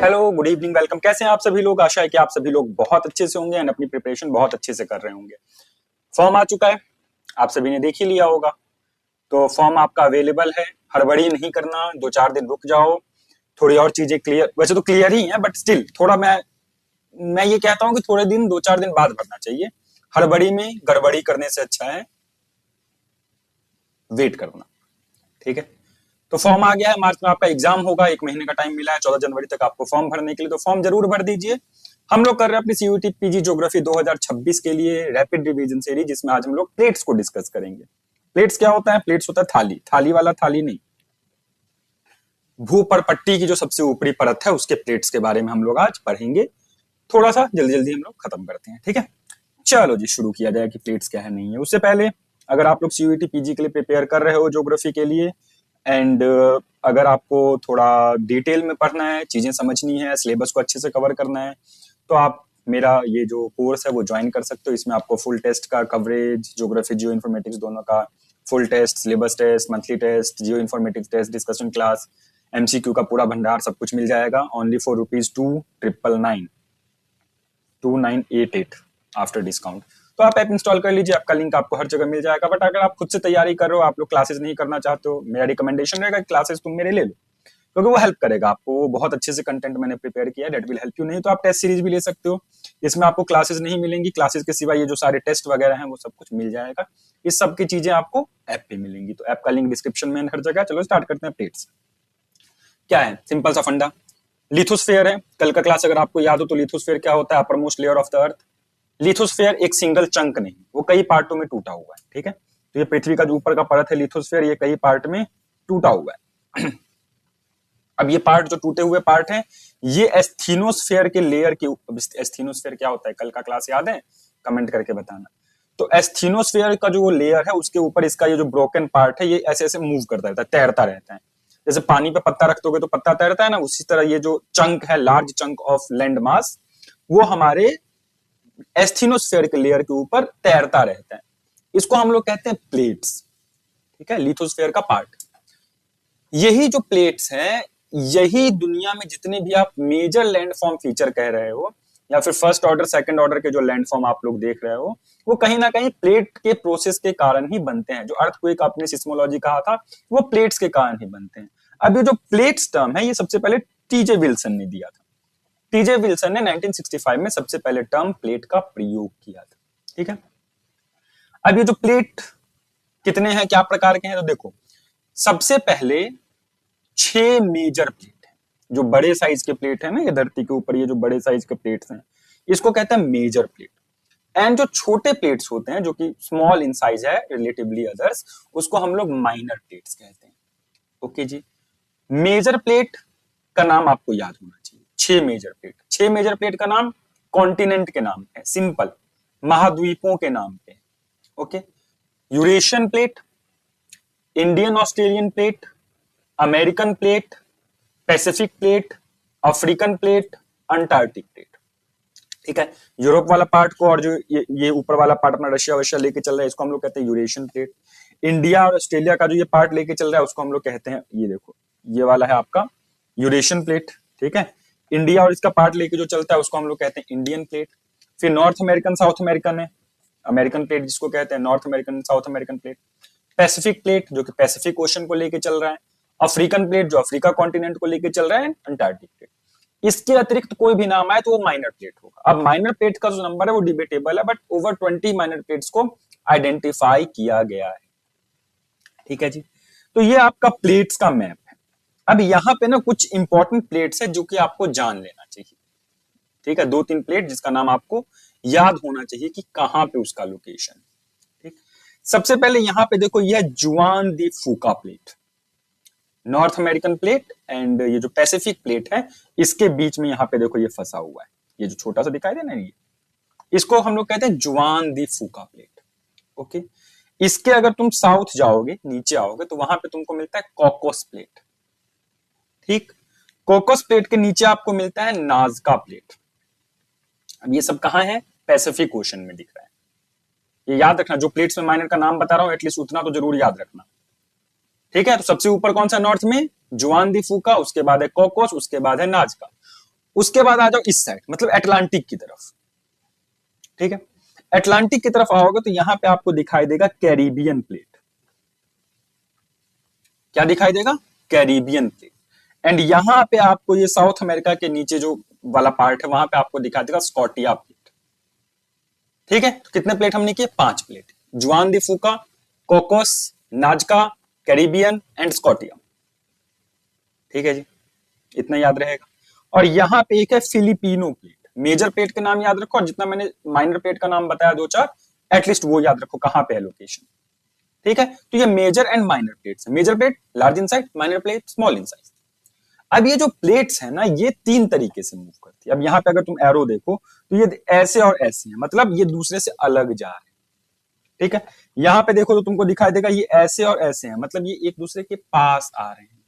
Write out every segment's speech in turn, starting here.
Hello, good evening, welcome. कैसे हैं आप सभी लोग? आशा है कि आप सभी लोग बहुत अच्छे से होंगे एंड अपनी प्रिपरेशन बहुत अच्छे से कर रहे होंगे। फॉर्म आ चुका है, आप सभी ने देख ही लिया होगा। तो फॉर्म आपका अवेलेबल है, हड़बड़ी नहीं करना, 2-4 दिन रुक जाओ, थोड़ी और चीजें क्लियर, वैसे तो क्लियर ही है बट स्टिल थोड़ा मैं ये कहता हूं कि थोड़े दिन 2-4 दिन बाद भरना चाहिए। हड़बड़ी में गड़बड़ी करने से अच्छा है वेट करना। ठीक है, तो फॉर्म आ गया है। मार्च में आपका एग्जाम होगा, 1 महीने का टाइम मिला है, 14 जनवरी तक आपको फॉर्म भरने के लिए, तो फॉर्म जरूर भर दीजिए। हम लोग कर रहे हैं अपनी सीयूटी पीजी ज्योग्राफी 2026 के लिए रैपिड रिवीजन सीरीज, जिसमें आज हम लोग प्लेट्स को डिस्कस करेंगे। प्लेट्स क्या होता है? प्लेट्स होता है थाली, थाली वाला थाली नहीं, भूपरपट्टी की जो सबसे ऊपरी परत है उसके प्लेट्स के बारे में हम लोग आज पढ़ेंगे। थोड़ा सा जल्दी जल्दी हम लोग खत्म करते हैं, ठीक है? चलो जी, शुरू किया जाए कि प्लेट्स क्या है नहीं है। उससे पहले अगर आप लोग सीयूटी पीजी के लिए प्रिपेयर कर रहे हो ज्योग्राफी के लिए एंड अगर आपको थोड़ा डिटेल में पढ़ना है, चीजें समझनी है, सिलेबस को अच्छे से कवर करना है, तो आप मेरा ये जो कोर्स है वो ज्वाइन कर सकते हो। इसमें आपको फुल टेस्ट का कवरेज, ज्योग्राफी जियो इन्फॉर्मेटिक्स दोनों का full test, syllabus test, monthly test, geoinformatics test, discussion class, MCQ का पूरा भंडार सब कुछ मिल जाएगा ओनली फॉर ₹2,999 2988 आफ्टर डिस्काउंट। तो आप ऐप इंस्टॉल कर लीजिए, आपका लिंक आपको हर जगह मिल जाएगा। बट अगर आप खुद से तैयारी कर रहे हो, आप लोग क्लासेस नहीं करना चाहते हो, मेरा रिकमेंडेशन रहेगा क्लासेस तुम मेरे ले लो, क्योंकि वो हेल्प करेगा आपको। वो बहुत अच्छे से कंटेंट मैंने प्रिपेयर किया है, डेट विल हेल्प यू। नहीं तो आप टेस्ट सीरीज भी ले सकते हो, इसमें आपको क्लासेस नहीं मिलेंगी, क्लासेस के सिवा ये जो सारे टेस्ट वगैरह हैं वो सब कुछ मिल जाएगा। इस सब की चीजें आपको ऐप पे मिलेंगी, तो ऐप का लिंक डिस्क्रिप्शन में हर जगह। चलो स्टार्ट करते हैं। प्लेट्स क्या है? सिंपल सा फंडा, लिथोस्फेयर है। कल का क्लास अगर आपको याद हो तो लिथोस्फेयर क्या होता है? Upper most layer of the earth. Lithosphere एक सिंगल चंक नहीं, वो कई पार्टों में टूटा हुआ है, ठीक है? तो ये पृथ्वी का जो ऊपर का परत है लिथोस्फेयर, ये कई पार्ट में टूटा हुआ है। अब ये पार्ट जो टूटे हुए पार्ट हैं, ये एस्थीनोस्फेयर के लेयर के ऊपर। एस्थीनोस्फेयर क्या होता है? कल का क्लास याद है? कमेंट करके बताना। तो एस्थीनोस्फेयर का जो लेयर है उसके ऊपर इसका ये जो ब्रोकन पार्ट है ये ऐसे ऐसे मूव करता रहता है, तैरता रहता है। जैसे पानी पे पत्ता रख दोगे तो पत्ता तैरता है ना, उसी तरह ये जो चंक है, large chunk of land mass, वो हमारे एस्थीनोस्फेयर के लेयर के ऊपर तैरता रहता है। इसको हम लोग कहते हैं प्लेट्स, ठीक है? लिथोस्फेयर का पार्ट। यही जो प्लेट्स हैं, यही दुनिया में जितने भी आप मेजर लैंडफॉर्म फीचर कह रहे हो या फिर फर्स्ट ऑर्डर सेकंड ऑर्डर के जो लैंडफॉर्म आप लोग देख रहे हो, वो कहीं ना कहीं प्लेट के प्रोसेस के कारण ही बनते हैं। जो अर्थक्वेक आपने सिस्मोलॉजी कहा था, वो प्लेट्स के कारण ही बनते हैं। अब ये जो प्लेट्स टर्म है, ये सबसे पहले टीजे विल्सन ने दिया था। टीजे विल्सन ने 1965 में सबसे पहले टर्म प्लेट का प्रयोग किया था, ठीक है? अब ये जो प्लेट कितने हैं, क्या प्रकार के हैं, तो देखो, सबसे पहले 6 मेजर प्लेट है। जो बड़े साइज के प्लेट है ना, ये धरती के ऊपर ये जो बड़े साइज के प्लेट्स हैं, इसको कहते हैं मेजर प्लेट। एंड जो छोटे प्लेट्स होते हैं, जो कि स्मॉल इन साइज है रिलेटिवली अदर्स, उसको हम लोग माइनर प्लेट्स कहते हैं। ओके जी, मेजर प्लेट का नाम आपको याद होना चाहिए। 6 मेजर प्लेट, 6 मेजर प्लेट का नाम कॉन्टिनेंट के नाम है, सिंपल, महाद्वीपों के नाम पे। Okay, Eurasian plate, Indian Australian plate, American plate, Pacific plate, African plate, Antarctic plate, ठीक है? यूरोप वाला पार्ट को और जो ये ऊपर वाला पार्ट अपना रशिया वशिया लेके चल रहा है, इसको हम लोग कहते हैं यूरेशियन प्लेट। इंडिया और ऑस्ट्रेलिया का जो ये पार्ट लेके चल रहा है उसको हम लोग कहते हैं, ये देखो, ये वाला है आपका यूरेशियन प्लेट, ठीक है? इंडिया और इसका पार्ट लेके जो चलता है उसको हम लोग कहते हैं इंडियन प्लेट। फिर नॉर्थ अमेरिकन साउथ अमेरिकन है, अमेरिकन प्लेट जिसको कहते हैं, north American south American plate. Pacific plate जो कि पैसिफिक ओशन को लेके चल रहा है। अफ्रीकन प्लेट जो अफ्रीका कॉन्टिनेंट को लेके चल रहा है। Antarctic plate. इसके अतिरिक्त कोई भी नाम आए तो वो माइनर प्लेट होगा। अब माइनर प्लेट का जो नंबर है वो डिबेटेबल है, बट ओवर 20 माइनर प्लेट्स को आइडेंटिफाई किया गया है, ठीक है जी? तो ये आपका प्लेट्स का मैप है। अब यहाँ पे ना कुछ इंपॉर्टेंट प्लेट्स है जो कि आपको जान लेना चाहिए, ठीक है? 2-3 प्लेट जिसका नाम आपको याद होना चाहिए कि कहां पे उसका लोकेशन, ठीक? सबसे पहले यहां पे देखो, यह Juan de Fuca plate, North American plate and ये जो पैसिफिक प्लेट है, इसके बीच में यहां पे देखो ये फंसा हुआ है, ये जो छोटा सा दिखाई दे ना, ये इसको हम लोग कहते हैं जुआन दी फूका प्लेट। ओके, इसके अगर तुम साउथ जाओगे, नीचे आओगे, तो वहां पे तुमको मिलता है कॉकोस प्लेट, ठीक? कॉकोस प्लेट के नीचे आपको मिलता है नाजका प्लेट। अब ये सब कहां है? पैसिफिक ओशन में दिख रहा है। ये याद रखना, जो प्लेट्स में माइनर का नाम बता रहा हूं एटलीस्ट उतना तो जरूर याद रखना, ठीक है? तो सबसे ऊपर कौन सा नॉर्थ में? जुआन दी फूका, उसके बाद है कॉकोस, उसके बाद है नाजका। उसके बाद आ जाओ इस साइड, मतलब अटलांटिक की तरफ। ठीक है, अटलांटिक की तरफ आओगे तो यहां पे आपको दिखाई देगा कैरिबियन प्लेट। क्या दिखाई देगा? Caribbean plate. एंड यहां पे आपको ये साउथ अमेरिका के नीचे जो वाला पार्ट है वहां पे आपको दिखाई देगा स्कॉटिया प्लेट। ठीक है, तो कितने प्लेट हमने किए? 5 plate. Juan de Fuca, Cocos, Nazca, Caribbean and Scotia. ठीक है जी, इतना याद रहेगा। और यहां पे एक है फिलिपिनो प्लेट। मेजर प्लेट के नाम याद रखो, और जितना मैंने माइनर प्लेट का नाम बताया 2-4, एटलीस्ट वो याद रखो कहां पे है लोकेशन। ठीक है, तो ये मेजर एंड माइनर प्लेट्स है। Major plate large in size, minor plate small in size. अब ये जो प्लेट्स है ना, ये 3 तरीके से मूव करती है। अब यहां पे अगर तुम एरो देखो तो ये ऐसे और ऐसे हैं, मतलब ये दूसरे से अलग जा रहे हैं। ठीक है, यहां पे देखो तो तुमको दिखाई देगा ये ऐसे और ऐसे हैं, मतलब ये एक दूसरे के पास आ रहे हैं।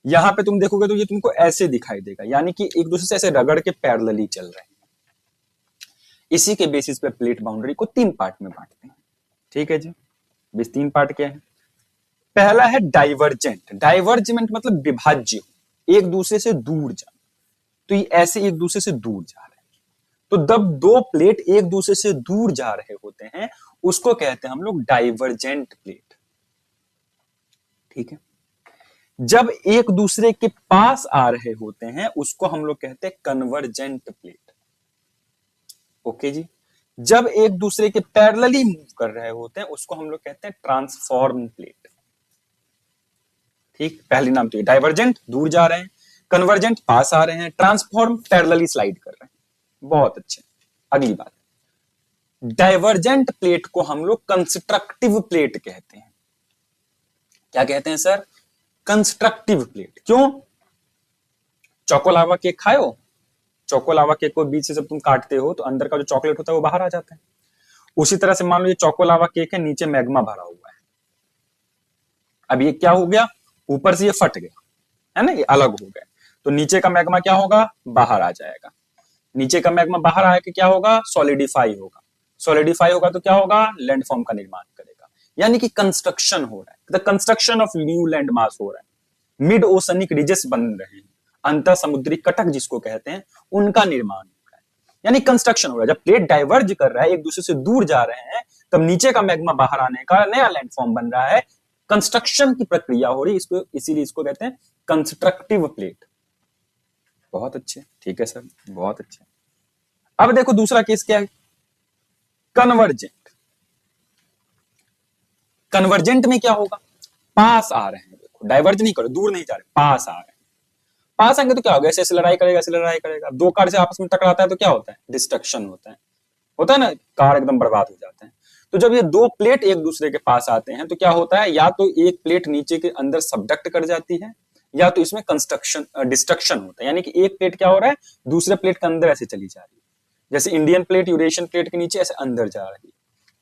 यहां पे तुम देखोगे तो ये तुमको ऐसे दिखाई देगा, यानी कि एक दूसरे से ऐसे रगड़ के पैरेलली चल रहे हैं। इसी के बेसिस पे प्लेट बाउंड्री को 3 पार्ट में बांटते हैं। ठीक है जी, इस 3 पार्ट क्या है? पहला है डाइवर्जेंट। डाइवर्जेंट मतलब विभाज्य, एक दूसरे से दूर जाना। तो ये ऐसे एक दूसरे से दूर जा रहे हैं। तो जब 2 प्लेट एक दूसरे से दूर जा रहे होते हैं उसको कहते हैं हम लोग डाइवर्जेंट प्लेट। ठीक है, जब एक दूसरे के पास आ रहे होते हैं उसको हम लोग कहते हैं कन्वर्जेंट प्लेट। ओके जी, जब एक दूसरे के पैरेलली मूव कर रहे होते हैं उसको हम लोग कहते हैं ट्रांसफॉर्म प्लेट। ठीक, पहली नाम तो ये डाइवर्जेंट दूर जा रहे हैं, कन्वर्जेंट पास आ रहे हैं, ट्रांसफॉर्म पैरेलली स्लाइड कर रहे हैं। बहुत अच्छे। अगली बात, डाइवर्जेंट प्लेट को हम लोग कंस्ट्रक्टिव प्लेट कहते हैं। क्या कहते हैं सर? Constructive plate. क्यों? चोकोलावा केक खाए हो? चोकोलावा केक को बीच से जब तुम काटते हो तो अंदर का जो चॉकलेट होता है वो बाहर आ जाता है। उसी तरह से मान लो ये चोकोलावा केक है, नीचे मैग्मा भरा हुआ है। अब ये क्या हो गया? ऊपर से ये फट गया है ना, ये अलग हो गया। तो नीचे का मैग्मा क्या होगा? बाहर आ जाएगा। नीचे का मैग्मा बाहर आके क्या होगा? सॉलिडिफाई होगा। सॉलिडिफाई होगा तो क्या होगा? लैंडफॉर्म का निर्माण करेगा। यानी कि कंस्ट्रक्शन हो रहा है, the construction of new land mass हो रहा है। मिड ओशनिक रिजेस बन रहे हैं, अंतर समुद्री कटक जिसको कहते हैं उनका निर्माण हो रहा है, यानी कंस्ट्रक्शन हो रहा है। जब प्लेट डाइवर्ज कर रहा है, एक दूसरे से दूर जा रहे हैं, तब नीचे का मैग्मा बाहर आने का नया लैंडफॉर्म बन रहा है, कंस्ट्रक्शन की प्रक्रिया हो रही है। इसको इसीलिए इसको कहते हैं कंस्ट्रक्टिव प्लेट। बहुत अच्छे, ठीक है सर, बहुत अच्छे। अब देखो दूसरा केस क्या है? कन्वर्जेंट। कन्वर्जेंट में क्या होगा? पास आ रहे हैं, देखो डाइवर्ज नहीं करो, दूर नहीं जा रहे, पास आ रहे हैं। पास आएंगे तो क्या होगा? ऐसे ऐसे लड़ाई करेगा, ऐसे लड़ाई करेगा। 2 कार से आपस में टकराता है तो क्या होता है? डिस्ट्रक्शन होता है ना, कार एकदम बर्बाद हो जाते हैं। तो जब ये 2 प्लेट एक दूसरे के पास आते हैं तो क्या होता है? या तो एक प्लेट नीचे के अंदर सबडक्ट कर जाती है, या तो इसमें कंस्ट्रक्शन डिस्ट्रक्शन होता है। यानी कि एक प्लेट क्या हो रहा है? दूसरे प्लेट के अंदर ऐसे चली जा रही है, जैसे इंडियन प्लेट यूरेशियन प्लेट के नीचे ऐसे अंदर जा रही है।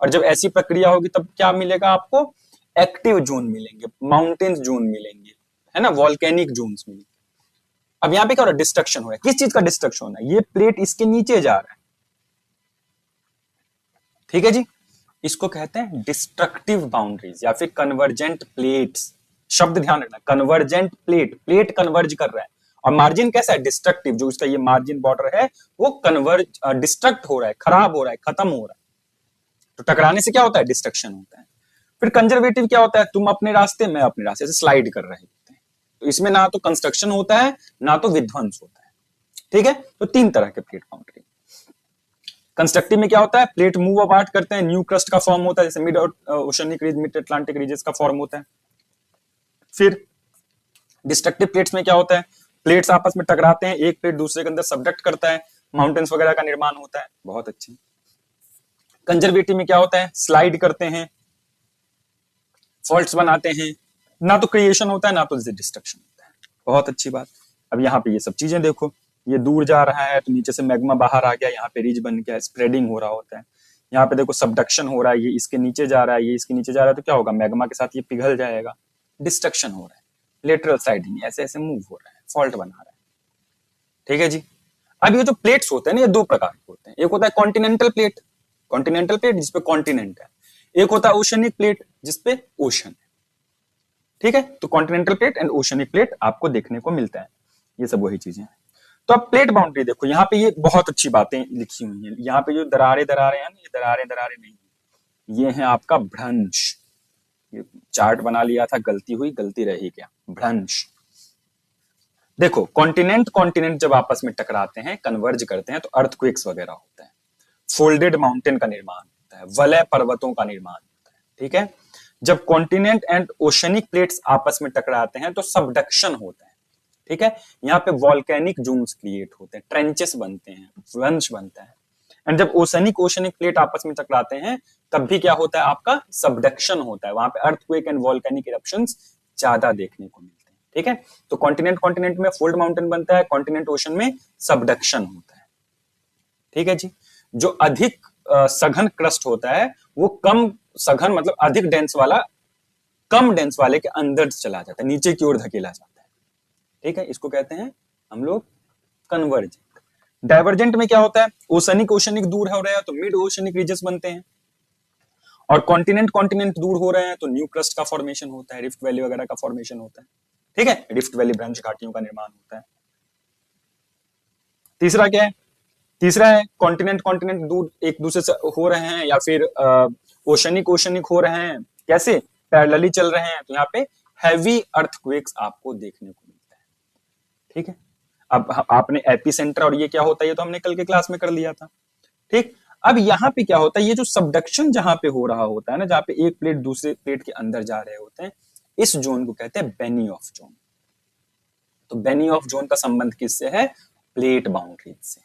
और जब ऐसी प्रक्रिया होगी तब क्या मिलेगा आपको? एक्टिव जोन मिलेंगे, माउंटेन्स जोन मिलेंगे, है ना, वॉल्केनिक जोन्स मिलेंगे। अब यहां पे क्या हो रहा है? डिस्ट्रक्शन हो रहा है। किस चीज का डिस्ट्रक्शन हो रहा है? ये प्लेट इसके नीचे जा रहा है। ठीक है जी, इसको कहते हैं डिस्ट्रक्टिव बाउंड्रीज या फिर कन्वर्जेंट प्लेट्स। शब्द ध्यान रखना, कन्वर्जेंट प्लेट, प्लेट कन्वर्ज कर रहा है। और मार्जिन कैसा है? डिस्ट्रक्टिव। जो इसका ये मार्जिन बॉर्डर है वो कन्वर्ज डिस्ट्रक्ट हो रहा है, खराब हो रहा है, खत्म हो रहा है। तो टकराने से क्या होता है? डिस्ट्रक्शन होता है। फिर कंजर्वेटिव क्या होता है? तुम अपने रास्ते, मैं अपने रास्ते से स्लाइड कर रहे होते हैं। तो इसमें ना तो कंस्ट्रक्शन होता है ना तो विध्वंस होता है। ठीक है, तो 3 तरह के प्लेट बाउंड्री। कंस्ट्रक्टिव में क्या होता है? प्लेट मूव अपार्ट करते हैं, न्यू क्रस्ट का फॉर्म होता है, जैसे mid oceanic ridge, mid Atlantic ridges का फॉर्म होता है। फिर डिस्ट्रक्टिव प्लेट्स में क्या होता है? प्लेट्स आपस में टकराते हैं, एक प्लेट दूसरे के अंदर सबडक्ट करता है, माउंटेन्स वगैरह का निर्माण होता है। बहुत अच्छे। कंजर्वेटिव में क्या होता है? स्लाइड करते हैं, फॉल्ट्स बनाते हैं, ना तो क्रिएशन होता है ना तो डिस्ट्रक्शन होता है। बहुत अच्छी बात। अब यहाँ पे ये सब चीजें देखो, ये दूर जा रहा है तो नीचे से मैग्मा बाहर आ गया, यहाँ पे रिज बन गया, स्प्रेडिंग हो रहा होता है। यहाँ पे देखो सबडक्शन हो रहा है, ये इसके नीचे जा रहा है, ये इसके नीचे जा रहा है, तो क्या होगा? मैग्मा के साथ ये पिघल जाएगा, डिस्ट्रक्शन हो रहा है। लेटरल साइडिंग, ऐसे ऐसे मूव हो रहा है, फॉल्ट बना रहा है। ठीक है जी। अब ये जो प्लेट्स होते हैं ना, ये 2 प्रकार के होते हैं। एक होता है कॉन्टिनेंटल प्लेट, कॉन्टिनेंटल प्लेट जिसपे कॉन्टिनेंट है। एक होता है ओशनिक प्लेट जिसपे ओशन है। ठीक है, तो continental plate and oceanic plate आपको देखने को मिलता है। ये सब वही चीजें हैं। तो अब प्लेट बाउंड्री देखो, यहाँ पे ये बहुत अच्छी बातें लिखी हुई हैं। यहाँ पे जो दरारें दरारें हैं, ये दरारें दरारें नहीं, ये है आपका भ्रंश। ये चार्ट बना लिया था, गलती हुई, गलती रही क्या, भ्रंश। देखो कॉन्टिनेंट कॉन्टिनेंट जब आपस में टकराते हैं, कन्वर्ज करते हैं, तो अर्थक्वेक्स वगैरह होते हैं, फोल्डेड माउंटेन का निर्माण होता है, वलय पर्वतों का निर्माण होता है। ठीक है, जब कॉन्टिनेंट एंड ओशनिक प्लेट्स आपस में टकराते हैं तो सबडक्शन होता है। ठीक है, यहाँ पे वॉल्केनिक जोन्स क्रिएट होते हैं, ट्रेंचेस बनते हैं, वंश बनता है। एंड जब ओशनिक ओशनिक प्लेट आपस में टकराते हैं तब भी क्या होता है, आपका सबडक्शन होता है, वहां पे अर्थक्वेक एंड वॉल्केनिक इरप्शंस ज्यादा देखने को मिलते हैं। ठीक है, तो कॉन्टिनेंट कॉन्टिनेंट में फोल्ड माउंटेन बनता है, कॉन्टिनेंट ओशन में सबडक्शन होता है। ठीक है जी, जो अधिक सघन क्रस्ट होता है वो कम सघन मतलब अधिक डेंस वाला कम डेंस वाले के अंदर चला जाता है, नीचे की ओर धकेला जाता है। ठीक है, इसको कहते हैं हम लोग कन्वर्जेंट। डाइवर्जेंट में क्या होता है, ओशनिक ओशनिक दूर हो रहा है तो मिड ओशनिक रीजस बनते हैं, और कॉन्टिनेंट कॉन्टिनेंट दूर हो रहे हैं तो न्यू क्रस्ट का फॉर्मेशन होता है, रिफ्ट वैली वगैरह का फॉर्मेशन होता है। ठीक है, रिफ्ट वैली ब्रांच घाटियों का निर्माण होता है। तीसरा क्या है, तीसरा है कॉन्टिनेंट कॉन्टिनेंट दूर एक दूसरे से हो रहे हैं या फिर ओशनिक ओशनिक हो रहे हैं, कैसे पैरेलली चल रहे हैं, तो यहाँ पे हैवी अर्थक्वेक्स आपको देखने को मिलता है। ठीक है, अब आपने एपिसेंटर और ये क्या होता है ये तो हमने कल के क्लास में कर लिया था। ठीक, अब यहाँ पे क्या होता है, ये जो सबडक्शन जहां पे हो रहा होता है ना, जहां पे एक प्लेट दूसरे प्लेट के अंदर जा रहे होते हैं, इस जोन को कहते हैं बेनियोफ जोन। तो बेनियोफ जोन का संबंध किससे है, प्लेट बाउंड्री से।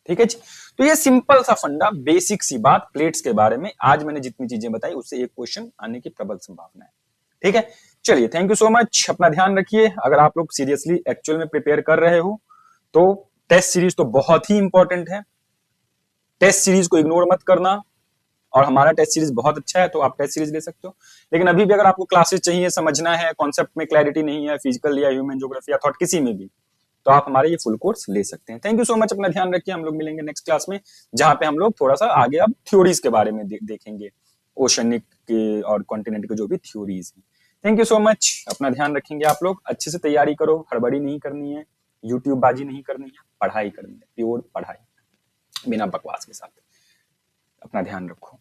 ठीक है जी, तो ये सिंपल सा फंडा, बेसिक सी बात प्लेट्स के बारे में, आज मैंने जितनी चीजें बताई उससे एक क्वेश्चन आने की प्रबल संभावना है। ठीक है, चलिए थैंक यू सो मच, अपना ध्यान रखिए। अगर आप लोग सीरियसली एक्चुअल में प्रिपेयर कर रहे हो तो टेस्ट सीरीज तो बहुत ही इंपॉर्टेंट है, टेस्ट सीरीज को इग्नोर मत करना। और हमारा टेस्ट सीरीज बहुत अच्छा है तो आप टेस्ट सीरीज ले सकते हो, लेकिन अभी भी अगर आपको क्लासेस चाहिए, समझना है, कॉन्सेप्ट में क्लैरिटी नहीं है, फिजिकल या ह्यूमन ज्योग्राफी या थॉट किसी में भी, तो आप हमारे ये फुल कोर्स ले सकते हैं। थैंक यू सो मच, अपना ध्यान रखिए। हम लोग मिलेंगे नेक्स्ट क्लास में, जहां पे हम लोग थोड़ा सा आगे अब थ्योरीज के बारे में देखेंगे, ओशनिक के और कॉन्टिनेंट के जो भी थ्योरीज हैं। थैंक यू सो मच, अपना ध्यान रखेंगे। आप लोग अच्छे से तैयारी करो, हड़बड़ी नहीं करनी है, यूट्यूब बाजी नहीं करनी है, पढ़ाई करनी है, प्योर पढ़ाई बिना बकवास के साथ। अपना ध्यान रखो।